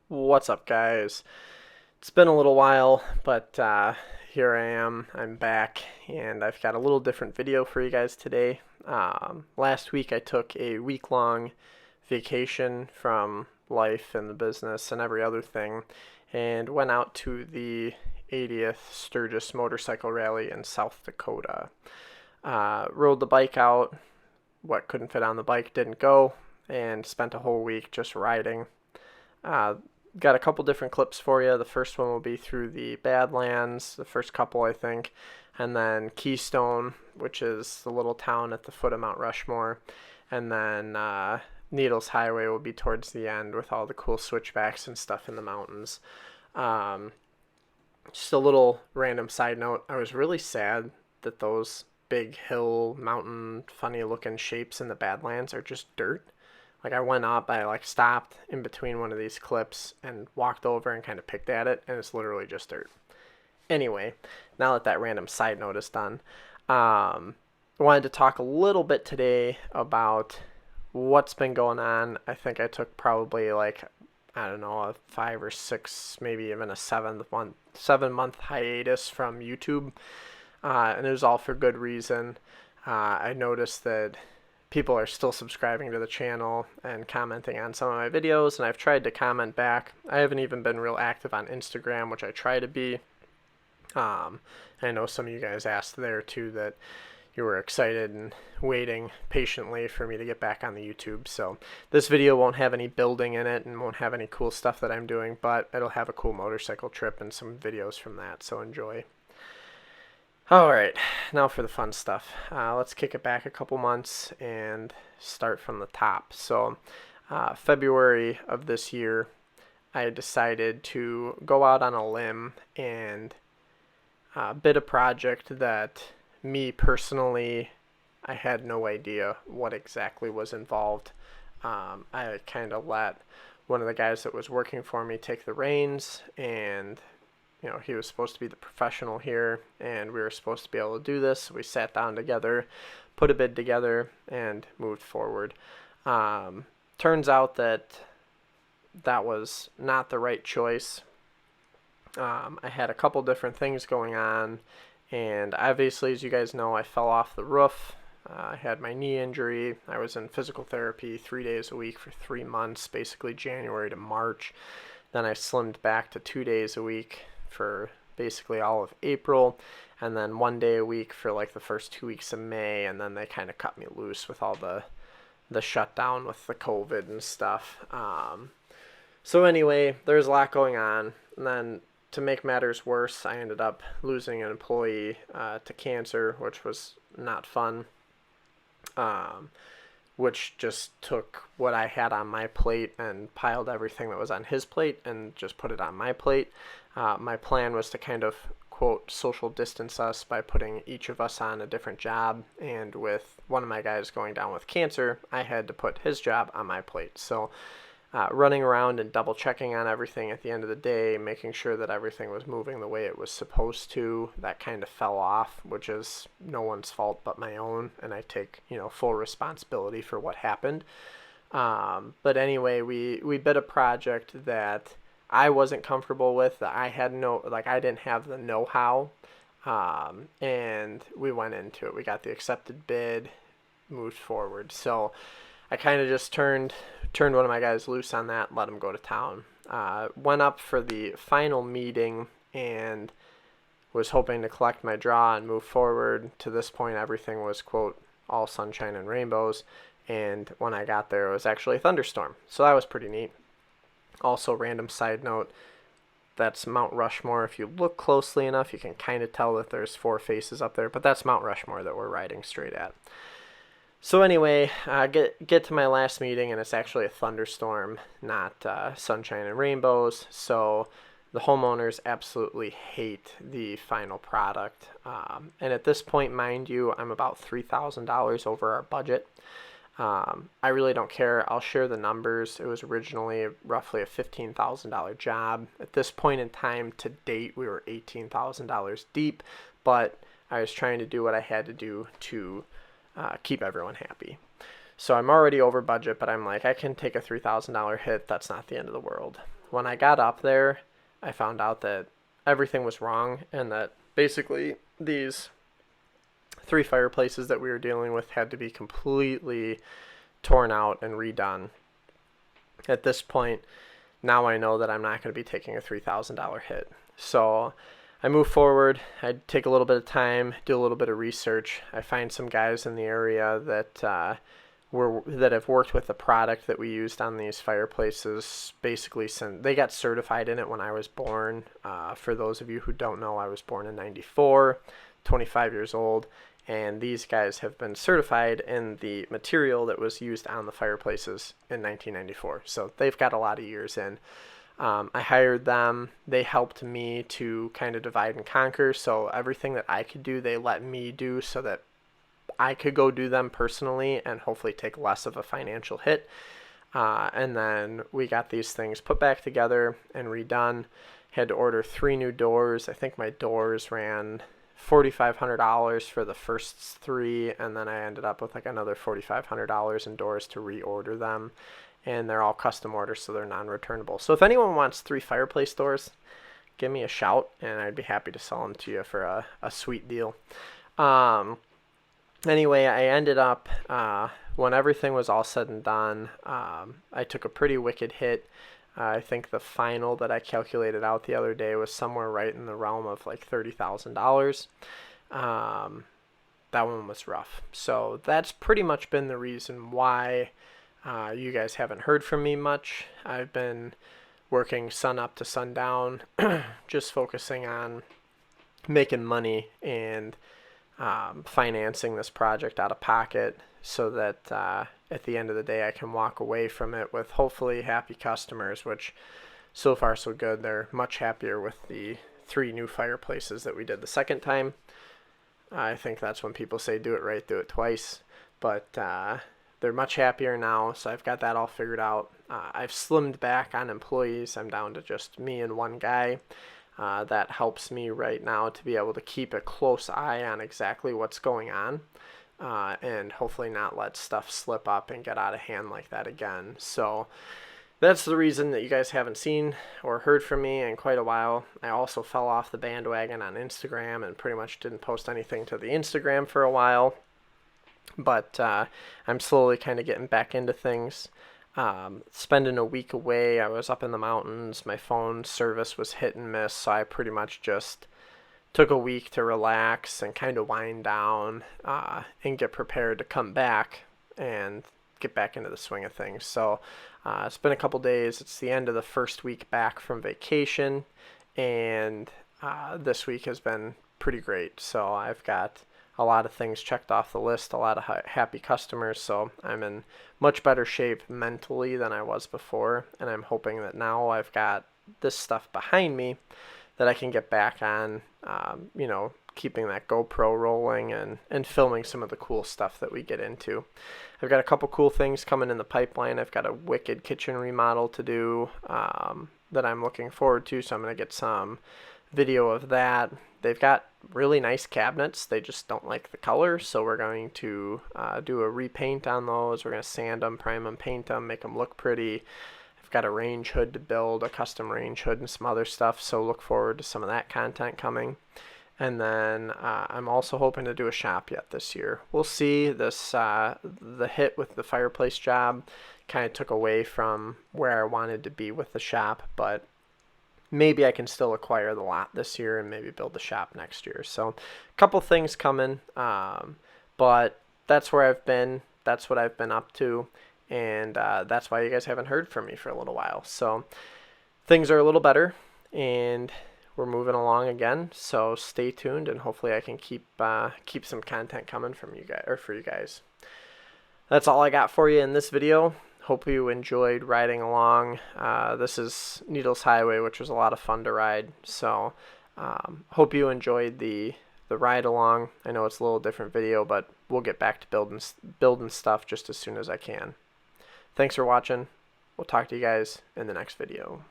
What's up, guys? It's been a little while, but here I am. I'm back, and I've got a little different video for you guys today. Last week, I took a week-long vacation from life and the business and every other thing, and went out to the 80th Sturgis Motorcycle Rally in South Dakota. Rode the bike out. What couldn't fit on the bike didn't go, and spent a whole week just riding. Uh, got a couple different clips for you. The first one will be through the Badlands, the first couple, I think, and then Keystone, which is the little town at the foot of Mount Rushmore, and then Needles Highway will be towards the end with all the cool switchbacks and stuff in the mountains. Um, just a little random side note, I was really sad that those big hill, mountain, funny looking shapes in the Badlands are just dirt. Like I went up, I like stopped in between one of these clips and walked over and kind of picked at it, and it's literally just dirt. Anyway, now that that random side note is done, I wanted to talk a little bit today about what's been going on. I think I took probably like I don't know a 5 or 6, maybe even a 7 month hiatus from YouTube, and it was all for good reason. I noticed that people are still subscribing to the channel and commenting on some of my videos, and I've tried to comment back. I haven't even been real active on Instagram, which I try to be. I know some of you guys asked there too that you were excited and waiting patiently for me to get back on the YouTube. So this video won't have any building in it and won't have any cool stuff that I'm doing, but it'll have a cool motorcycle trip and some videos from that, so enjoy. Alright, now for the fun stuff. Let's kick it back a couple months and start from the top. So, February of this year, I decided to go out on a limb and bid a project that me personally, I had no idea what exactly was involved. I kind of let one of the guys that was working for me take the reins, and he was supposed to be the professional here, and we were supposed to be able to do this. We sat down together, put a bid together, and moved forward. Turns out that that was not the right choice. I had a couple different things going on, and obviously, as you guys know, I fell off the roof. I had my knee injury. I was in physical therapy 3 days a week for 3 months, basically January to March. Then I slimmed back to 2 days a week for basically all of April, and then 1 day a week for like the first 2 weeks of May, and then they kind of cut me loose with all the shutdown with the COVID and stuff. So anyway, there's a lot going on, and then to make matters worse, I ended up losing an employee to cancer, which was not fun. Um, which just took what I had on my plate and piled everything that was on his plate and just put it on my plate. My plan was to kind of, quote, social distance us by putting each of us on a different job. And with one of my guys going down with cancer, I had to put his job on my plate. So running around and double checking on everything at the end of the day, making sure that everything was moving the way it was supposed to, that kind of fell off, which is no one's fault but my own, and I take full responsibility for what happened. But anyway, we bid a project that I wasn't comfortable with, that I had I didn't have the know-how, and we went into it. We got the accepted bid, moved forward. So I kind of just turned one of my guys loose on that and let him go to town. Went up for the final meeting and was hoping to collect my draw and move forward. To this point, everything was, quote, all sunshine and rainbows. And when I got there, it was actually a thunderstorm. So that was pretty neat. Also, random side note, that's Mount Rushmore. If you look closely enough, you can kind of tell that there's 4 faces up there. But that's Mount Rushmore that we're riding straight at. So anyway, get to my last meeting, and it's actually a thunderstorm, not sunshine and rainbows. So the homeowners absolutely hate the final product. And at this point, mind you, I'm about $3,000 over our budget. I really don't care. I'll share the numbers. It was originally roughly a $15,000 job. At this point in time, to date, we were $18,000 deep, but I was trying to do what I had to do to keep everyone happy. So I'm already over budget, but I'm like, I can take a $3,000 hit. That's not the end of the world. when I got up there, I found out that everything was wrong, and that basically these 3 fireplaces that we were dealing with had to be completely torn out and redone. At this point, now I know that I'm not going to be taking a $3,000 hit. So I move forward. I take a little bit of time, do a little bit of research. I find some guys in the area that that have worked with the product that we used on these fireplaces. Basically, since they got certified in it when I was born. For those of you who don't know, I was born in '94, 25 years old, and these guys have been certified in the material that was used on the fireplaces in 1994. So they've got a lot of years in. I hired them. They helped me to kind of divide and conquer. So everything that I could do, they let me do so that I could go do them personally and hopefully take less of a financial hit. And then we got these things put back together and redone. Had to order 3 new doors. I think my doors ran $4,500 for the first 3, and then I ended up with like another $4,500 in doors to reorder them. And they're all custom orders, so they're non-returnable. So if anyone wants 3 fireplace doors, give me a shout, and I'd be happy to sell them to you for a sweet deal. Anyway, I ended up, when everything was all said and done, I took a pretty wicked hit. I think the final that I calculated out the other day was somewhere right in the realm of like $30,000. That one was rough. So that's pretty much been the reason why you guys haven't heard from me much. I've been working sun up to sundown, just focusing on making money and financing this project out of pocket, so that at the end of the day I can walk away from it with hopefully happy customers, which so far so good. They're much happier with the 3 new fireplaces that we did the second time. I think that's when people say do it right, do it twice. But they're much happier now, so I've got that all figured out. I've slimmed back on employees. I'm down to just me and 1 guy. That helps me right now to be able to keep a close eye on exactly what's going on, and hopefully not let stuff slip up and get out of hand like that again. So that's the reason that you guys haven't seen or heard from me in quite a while. I also fell off the bandwagon on Instagram and pretty much didn't post anything to the Instagram for a while. But I'm slowly kind of getting back into things. Spending a week away, I was up in the mountains. My phone service was hit and miss, so I pretty much just took a week to relax and kind of wind down and get prepared to come back and get back into the swing of things. So it's been a couple days. It's the end of the first week back from vacation, and this week has been pretty great. So I've got a lot of things checked off the list, a lot of happy customers, so I'm in much better shape mentally than I was before, and I'm hoping that now I've got this stuff behind me that I can get back on, keeping that GoPro rolling and filming some of the cool stuff that we get into. I've got a couple cool things coming in the pipeline. I've got a wicked kitchen remodel to do that I'm looking forward to, so I'm going to get some video of that. They've got really nice cabinets. They just don't like the color, so we're going to do a repaint on those. We're going to sand them, prime them, paint them, make them look pretty. I've got a range hood to build, a custom range hood and some other stuff, so look forward to some of that content coming. And then I'm also hoping to do a shop yet this year. We'll see. The hit with the fireplace job kind of took away from where I wanted to be with the shop, but maybe I can still acquire the lot this year and maybe build the shop next year. So a couple things coming, but that's where I've been. That's what I've been up to, and that's why you guys haven't heard from me for a little while. So things are a little better, and we're moving along again. So stay tuned, and hopefully I can keep some content coming from you guys, or for you guys. That's all I got for you in this video. Hope you enjoyed riding along. This is Needles Highway, which was a lot of fun to ride. So hope you enjoyed the ride along. I know it's a little different video, but we'll get back to building stuff just as soon as I can. Thanks for watching. We'll talk to you guys in the next video.